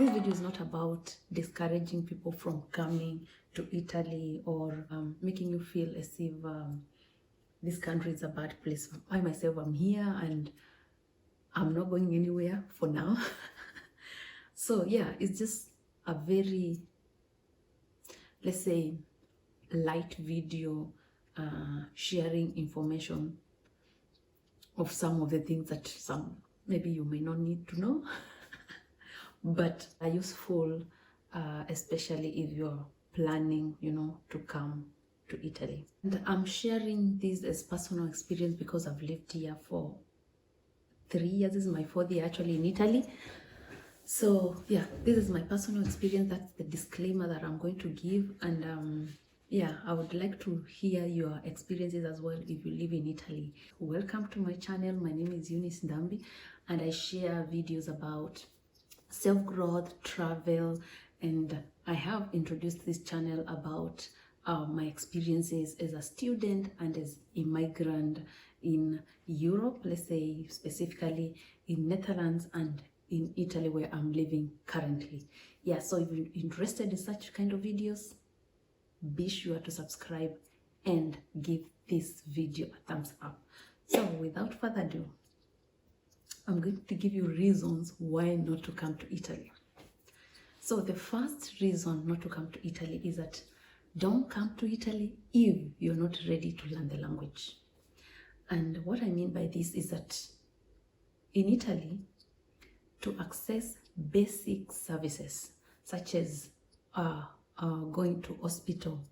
This video is not about discouraging people from coming to Italy or making you feel as if this country is a bad place. I myself am here and I'm not going anywhere for now. So yeah, it's just a very, let's say, light video sharing information of some of the things that maybe you may not need to know, but are useful, especially if you're planning, to come to Italy. And I'm sharing this as personal experience because I've lived here for 3 years. This is my 4th year actually in Italy. So yeah, this is my personal experience. That's the disclaimer that I'm going to give. And yeah, I would like to hear your experiences as well if you live in Italy. Welcome to my channel. My name is Eunice Ndambi and I share videos about self-growth, travel, and I have introduced this channel about my experiences as a student and as a migrant in Europe, let's say specifically in Netherlands and in Italy where I'm living currently. Yeah, so if you're interested in such kind of videos, be sure to subscribe and give this video a thumbs up. So without further ado, I'm going to give you reasons why not to come to Italy. So the first reason not to come to Italy is that don't come to Italy if you're not ready to learn the language. And what I mean by this is that in Italy, to access basic services such as going to hospital,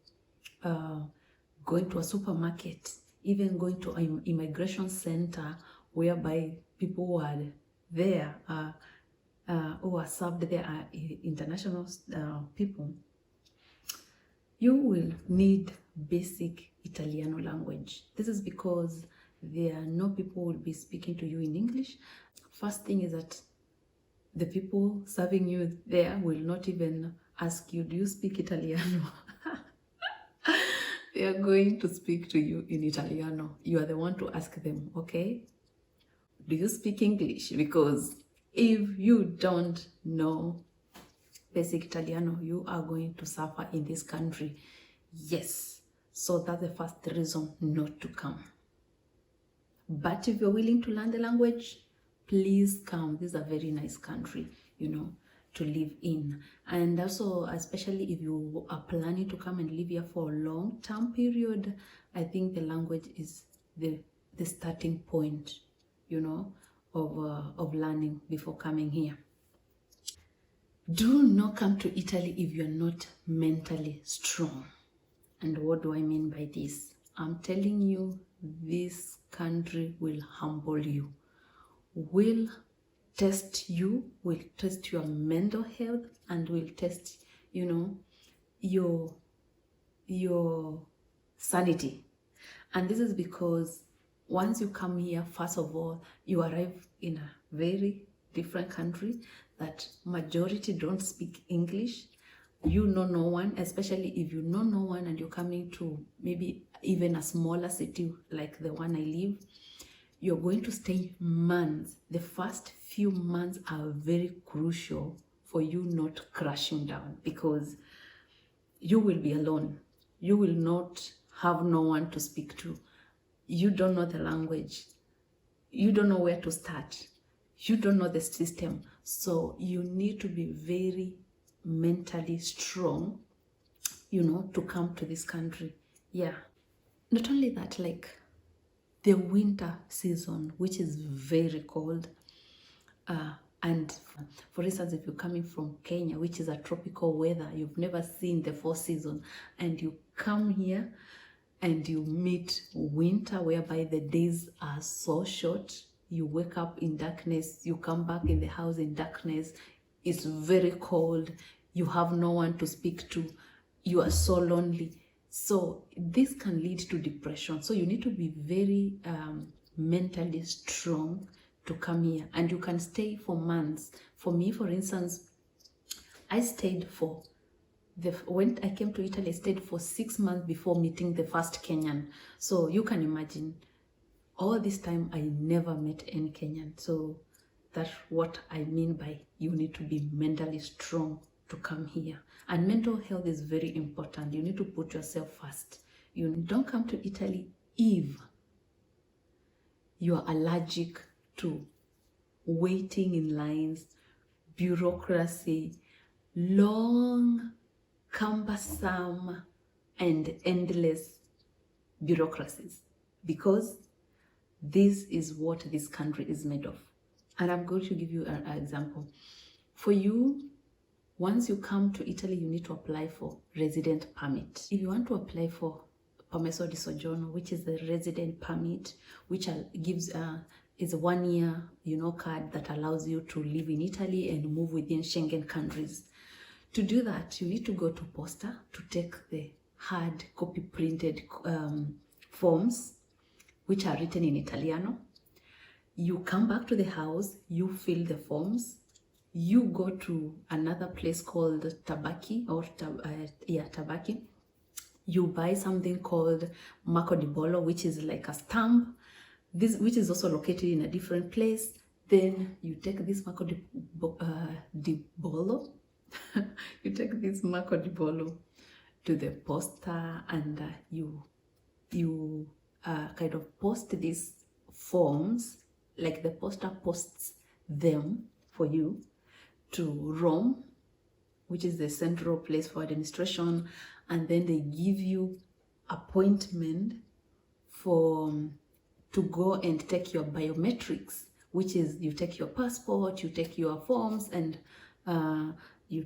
going to a supermarket, even going to an immigration center whereby people who are there, who are served there are international people, you will need basic Italiano language. This is because there are no people who will be speaking to you in English. First thing is that the people serving you there will not even ask you, do you speak Italiano? They are going to speak to you in Italiano. You are the one to ask them, okay? Do you speak English? Because if you don't know basic Italiano, you are going to suffer in this country. Yes. So that's the first reason not to come. But if you're willing to learn the language, please come. This is a very nice country, to live in. And also, especially if you are planning to come and live here for a long-term period, I think the language is the starting point, of learning before coming here. Do not come to Italy if you're not mentally strong. And what do I mean by this? I'm telling you, this country will humble you, will test you, will test your mental health, and will test, your sanity. And this is because once you come here, first of all, you arrive in a very different country that majority don't speak English. You know no one, especially if you know no one and you're coming to maybe even a smaller city like the one I live, you're going to stay months. The first few months are very crucial for you not crashing down because you will be alone. You will not have no one to speak to. You don't know the language. You don't know where to start. You don't know the system. So you need to be very mentally strong, to come to this country. Yeah. Not only that, like the winter season, which is very cold, and for instance, if you're coming from Kenya, which is a tropical weather, you've never seen the 4th season, and you come here and you meet winter whereby the days are so short, you wake up in darkness, you come back in the house in darkness, it's very cold, you have no one to speak to, you are so lonely. So this can lead to depression. So you need to be very mentally strong to come here, and you can stay for months. For me, for instance, I stayed when I came to Italy, I stayed for 6 months before meeting the first Kenyan. So you can imagine, all this time I never met any Kenyan. So That's what I mean by you need to be mentally strong to come here. And mental health is very important. You need to put yourself first. You don't come to Italy if you are allergic to waiting in lines, bureaucracy, long, cumbersome, and endless bureaucracies, because this is what this country is made of. And I'm going to give you an example. For you, once you come to Italy, you need to apply for resident permit. If you want to apply for permesso di soggiorno, which is the resident permit, which gives is a 1 year, card that allows you to live in Italy and move within Schengen countries. To do that, you need to go to Posta to take the hard copy printed forms, which are written in Italiano. You come back to the house, you fill the forms, you go to another place called Tabacchi, Tabacchi. You buy something called Marco di Bollo, which is like a stamp, which is also located in a different place. Then you take this Marco di Bollo, you take this Marco di Bollo to the posta, and you kind of post these forms, like the poster posts them for you to Rome, which is the central place for administration, and then they give you appointment to go and take your biometrics, which is you take your passport, you take your forms, and you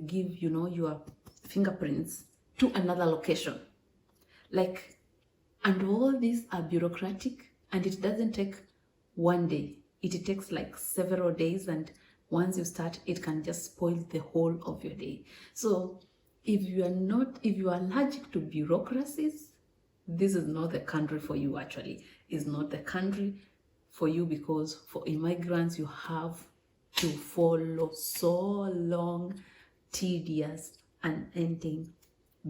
give your fingerprints to another location. And all these are bureaucratic, and it doesn't take 1 day. It takes like several days, and once you start, it can just spoil the whole of your day. So if you are allergic to bureaucracies, this is not the country for you. Actually, it's not the country for you, because for immigrants, you have to follow so long, tedious, unending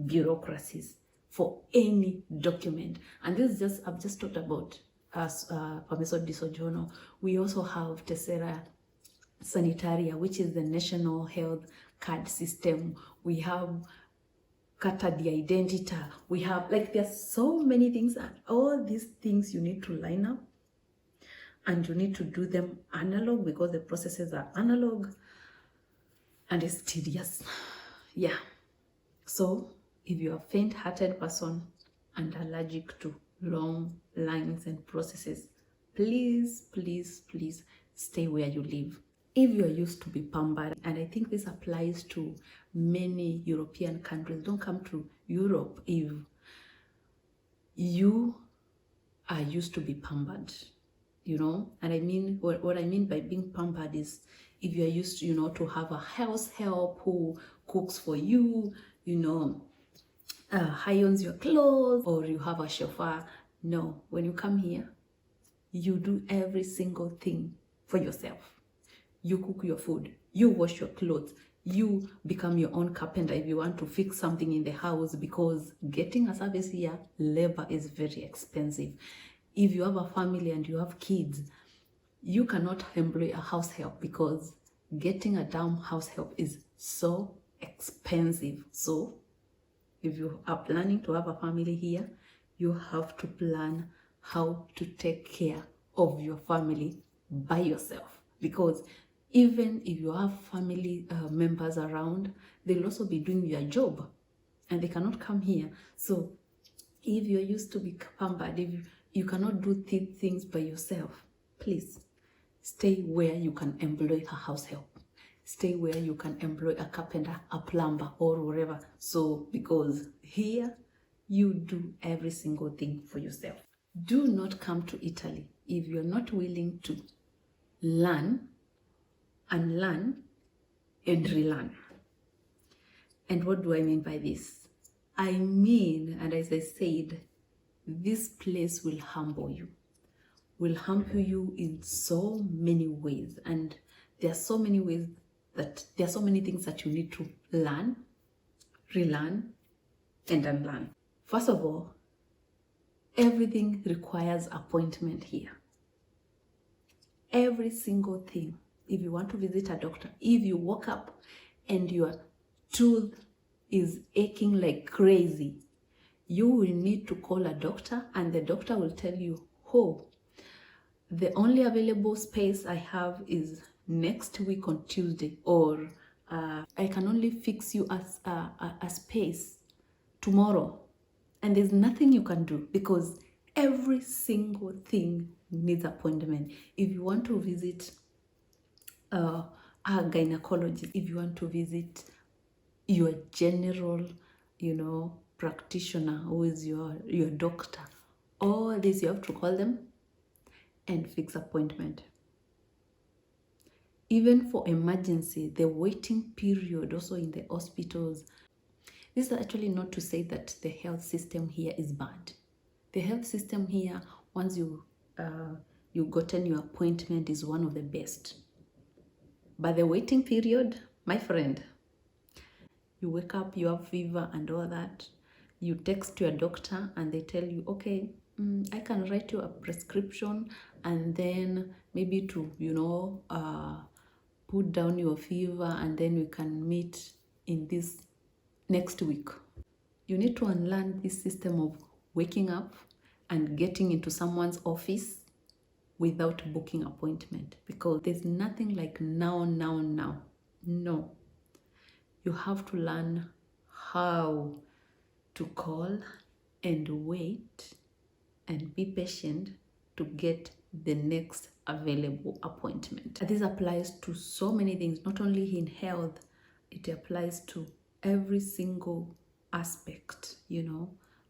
bureaucracies for any document. And this is just, I've just talked about permesso di soggiorno. We also have Tessera Sanitaria, which is the national health card system. We have Carta di Identità. We have, there's so many things, and all these things you need to line up, and you need to do them analog, because the processes are analog, and it's tedious. Yeah. So if you're a faint-hearted person and allergic to long lines and processes, please, please, please stay where you live. If you're used to be pampered, and I think this applies to many European countries, don't come to Europe if you are used to be pampered, And I mean, what I mean by being pampered is if you're used to, to have a house help who cooks for you, irons your clothes, or you have a chauffeur. No, when you come here, you do every single thing for yourself. You cook your food, you wash your clothes, you become your own carpenter if you want to fix something in the house, because getting a service here, labor is very expensive. If you have a family and you have kids, you cannot employ a house help, because getting a damn house help is so expensive. So if you are planning to have a family here, you have to plan how to take care of your family by yourself, because even if you have family members around, they'll also be doing your job, and they cannot come here. So if you're used to be pampered, if you cannot do things by yourself, please stay where you can employ a house help. Stay where you can employ a carpenter, a plumber, or whatever. So, because here you do every single thing for yourself. Do not come to Italy if you're not willing to learn, unlearn, and relearn. And what do I mean by this? I mean, and as I said, this place will humble you in so many ways. And there are so many ways that there are so many things that you need to learn, relearn, and unlearn. First of all, everything requires appointment here. every single thing. If you want to visit a doctor, if you woke up and your tooth is aching like crazy, you will need to call a doctor, and the doctor will tell you, oh, the only available space I have is next week on Tuesday, or I can only fix you as a space tomorrow. And there's nothing you can do because every single thing needs appointment. If you want to visit a gynecologist, if you want to visit your general, practitioner, who is your doctor, all this you have to call them and fix appointment. Even for emergency, the waiting period also in the hospitals. This is actually not to say that the health system here is bad. The health system here, once you gotten your appointment, is one of the best. But the waiting period, my friend, you wake up, you have fever and all that. You text your doctor and they tell you, okay, I can write you a prescription, and then maybe to, put down your fever, and then we can meet in this next week. You need to unlearn this system of waking up and getting into someone's office without booking appointment, because there's nothing like now. No. You have to learn how to call and wait and be patient to get the next available appointment. This applies to so many things, not only in health, it applies to every single aspect,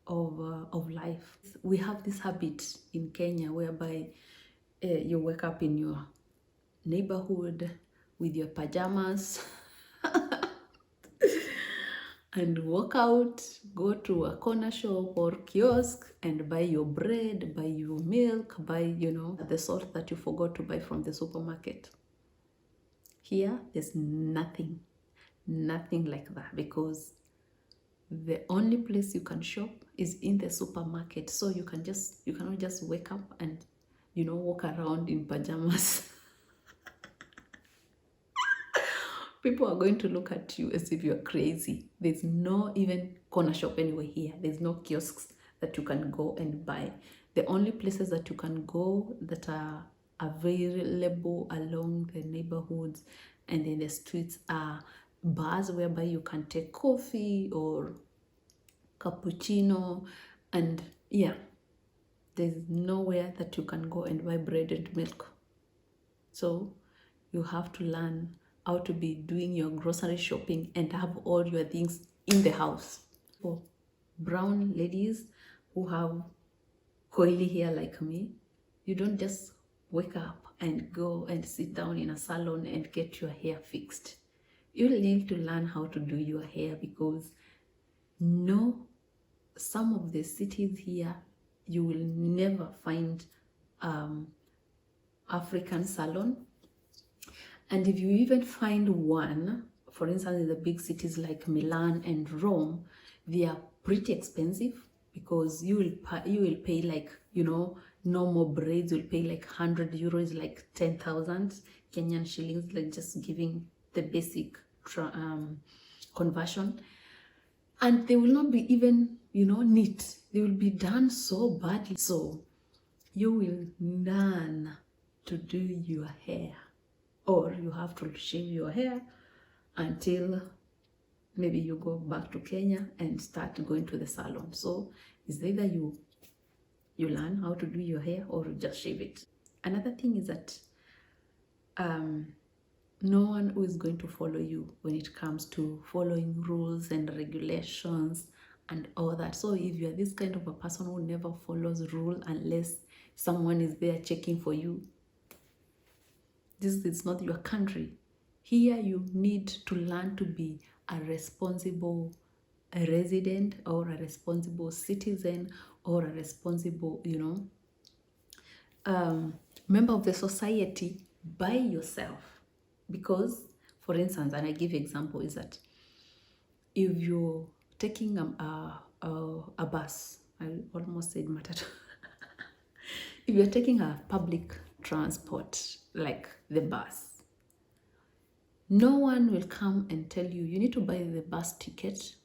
of life. We have this habit in Kenya whereby you wake up in your neighborhood with your pajamas and walk out, go to a corner shop or kiosk and buy your bread, buy your milk, buy, the salt that you forgot to buy from the supermarket. Here, there's nothing like that, because the only place you can shop is in the supermarket. So you cannot just wake up and, walk around in pajamas. People are going to look at you as if you're crazy. There's no even corner shop anywhere here. There's no kiosks that you can go and buy. The only places that you can go that are available along the neighborhoods and in the streets are bars whereby you can take coffee or cappuccino, and there's nowhere that you can go and buy bread and milk. So you have to learn how to be doing your grocery shopping and have all your things in the house. For brown ladies who have coily hair like me, you don't just wake up and go and sit down in a salon and get your hair fixed. You need to learn how to do your hair, because some of the cities here, you will never find African salon. And if you even find one, for instance, in the big cities like Milan and Rome, they are pretty expensive, because you will pay like, normal braids will pay like 100 euros, like 10,000 Kenyan shillings, like just giving the basic conversion. And they will not be even, neat. They will be done so badly. So you will learn to do your hair, or you have to shave your hair until maybe you go back to Kenya and start going to the salon. So it's either you learn how to do your hair or you just shave it. Another thing is that no one who is going to follow you when it comes to following rules and regulations and all that. So if you are this kind of a person who never follows rule unless someone is there checking for you, this is not your country. Here you need to learn to be a responsible resident or a responsible citizen or a responsible, member of the society by yourself. Because, for instance, and I give example, is that if you're taking a bus, I almost said matatu. If you're taking a public transport like the bus. No one will come and tell you, you need to buy the bus ticket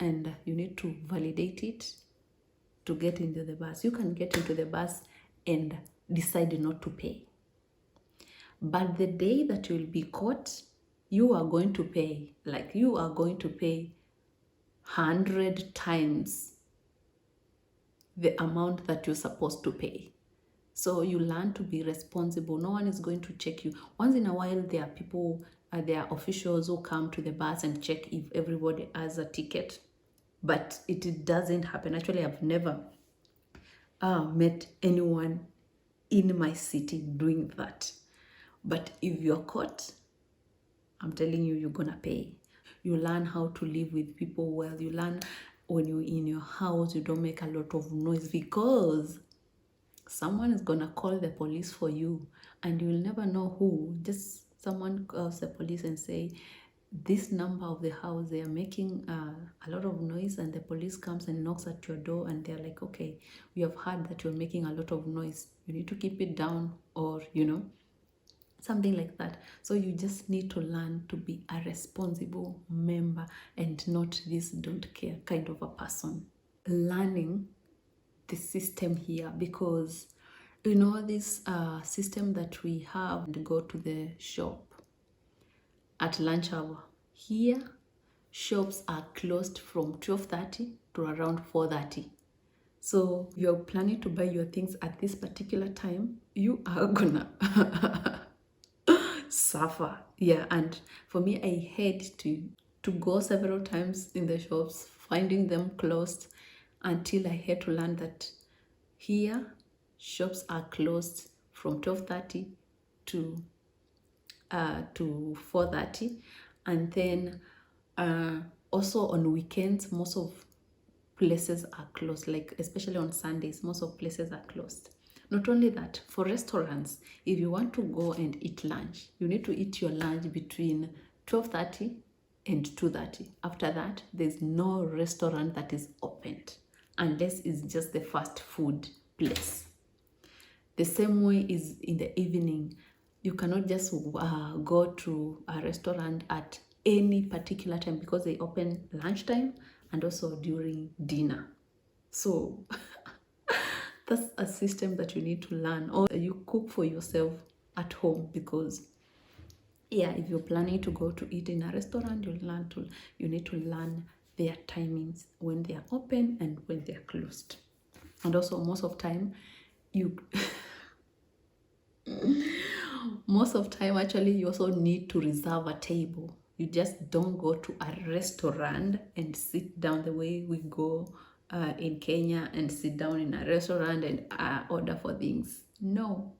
and you need to validate it to get into the bus. You can get into the bus and decide not to pay. But the day that you will be caught, you are going to pay. Like you are going to pay 100 times the amount that you're supposed to pay. So you learn to be responsible. No one is going to check you. Once in a while, there are people, there are officials who come to the bus and check if everybody has a ticket. But it doesn't happen. Actually, I've never met anyone in my city doing that. But if you're caught, I'm telling you, you're gonna pay. You learn how to live with people well. You learn when you're in your house, you don't make a lot of noise because someone is gonna call the police for you and you'll never know who. Just someone calls the police and say, this number of the house, they are making a lot of noise, and the police comes and knocks at your door and they're like, okay, we have heard that you're making a lot of noise. You need to keep it down, or, something like that. So you just need to learn to be a responsible member and not this don't care kind of a person. Learning the system here, because this system that we have to go to the shop at lunch hour. Here, shops are closed from 12:30 to around 4:30. So you're planning to buy your things at this particular time, you are gonna suffer. Yeah, and for me, I had to go several times in the shops, finding them closed, until I had to learn that here shops are closed from 12:30 to 4:30, and then also on weekends most of places are closed, like especially on Sundays most of places are closed. Not only that, for restaurants, if you want to go and eat lunch, you need to eat your lunch between 12:30 and 2:30. After that, there's no restaurant that is opened unless it's just the fast food place. The same way is in the evening. You cannot just go to a restaurant at any particular time because they open lunchtime and also during dinner. So that's a system that you need to learn, or you cook for yourself at home, because if you're planning to go to eat in a restaurant, you need to learn their timings, when they are open and when they are closed. And also most of time most of time actually you also need to reserve a table. You just don't go to a restaurant and sit down the way we go in Kenya and sit down in a restaurant and order for things. No,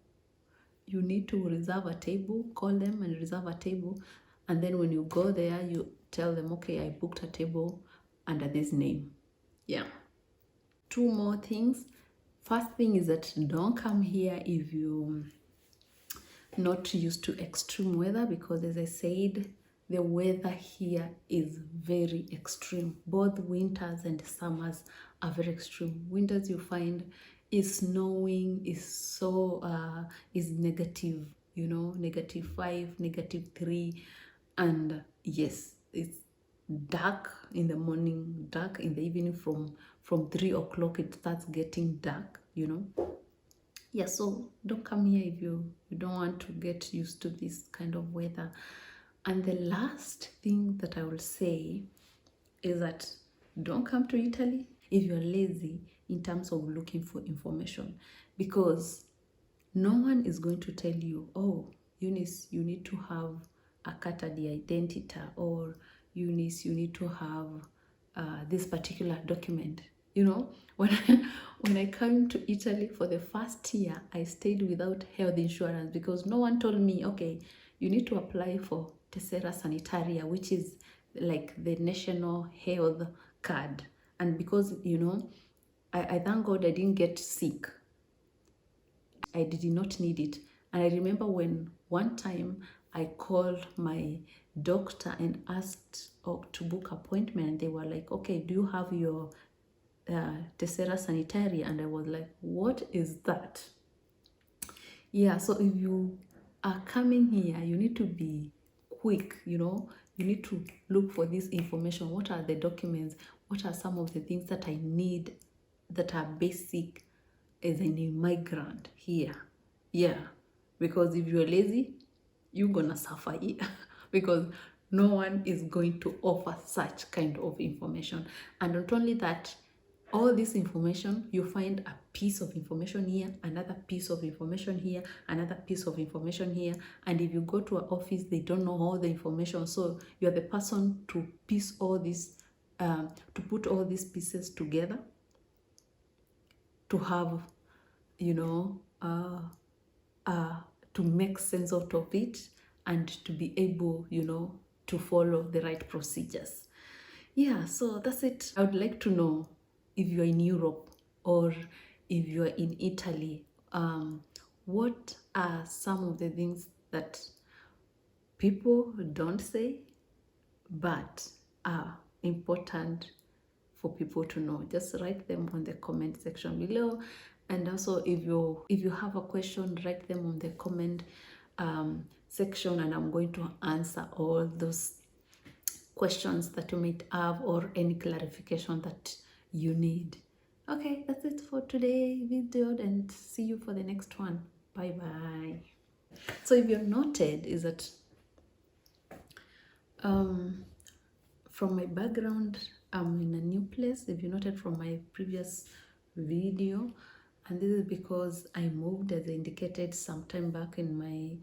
you need to reserve a table, call them and reserve a table, and then when you go there you tell them, okay, I booked a table under this name. Yeah. 2 more things. First thing is that don't come here if you not used to extreme weather, because as I said, the weather here is very extreme. Both winters and summers are very extreme. Winters you find is snowing, is so is negative, -5, -3, and yes, it's dark in the morning, dark in the evening. From 3 o'clock it starts getting dark. Yeah, so don't come here if you don't want to get used to this kind of weather. And the last thing that I will say is that don't come to Italy if you're lazy in terms of looking for information, because no one is going to tell you, oh, Eunice, you need to have a carta di identità, or Eunice, you need to have this particular document. When I came to Italy for the first year, I stayed without health insurance because no one told me, okay, you need to apply for Tessera Sanitaria, which is like the national health card. And because, I thank God I didn't get sick. I did not need it. And I remember when one time I called my doctor and asked to book appointment, they were like, okay, do you have your Tessera Sanitaria? And I was like, what is that? Yeah, so if you are coming here, you need to be quick, you know. You need to look for this information. What are the documents? What are some of the things that I need that are basic as an immigrant here? Yeah, because if you're lazy, you're gonna suffer here because no one is going to offer such kind of information. And not only that, all this information, you find a piece of information here, another piece of information here, another piece of information here. And if you go to an office, they don't know all the information. So you're the person to piece all this, to put all these pieces together, to have, you know, to make sense out of it, and to be able, you know, to follow the right procedures. Yeah, so that's it. I would like to know if you're in Europe or if you're in Italy, what are some of the things that people don't say but are important for people to know? Just write them on the comment section below. And also, if you have a question, write them on the comment section, and I'm going to answer all those questions that you might have or any clarification that you need. Okay, that's it for today video, and see you for the next one. Bye bye. So if you're noted, is that from my background, I'm in a new place. If you noted from my previous video, and this is because I moved, as I indicated sometime back in my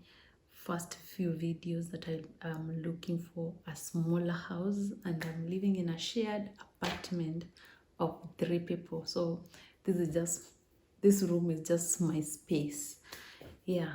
first few videos, that I am looking for a smaller house, and I'm living in a shared apartment of 3 people. So this room is just my space. Yeah.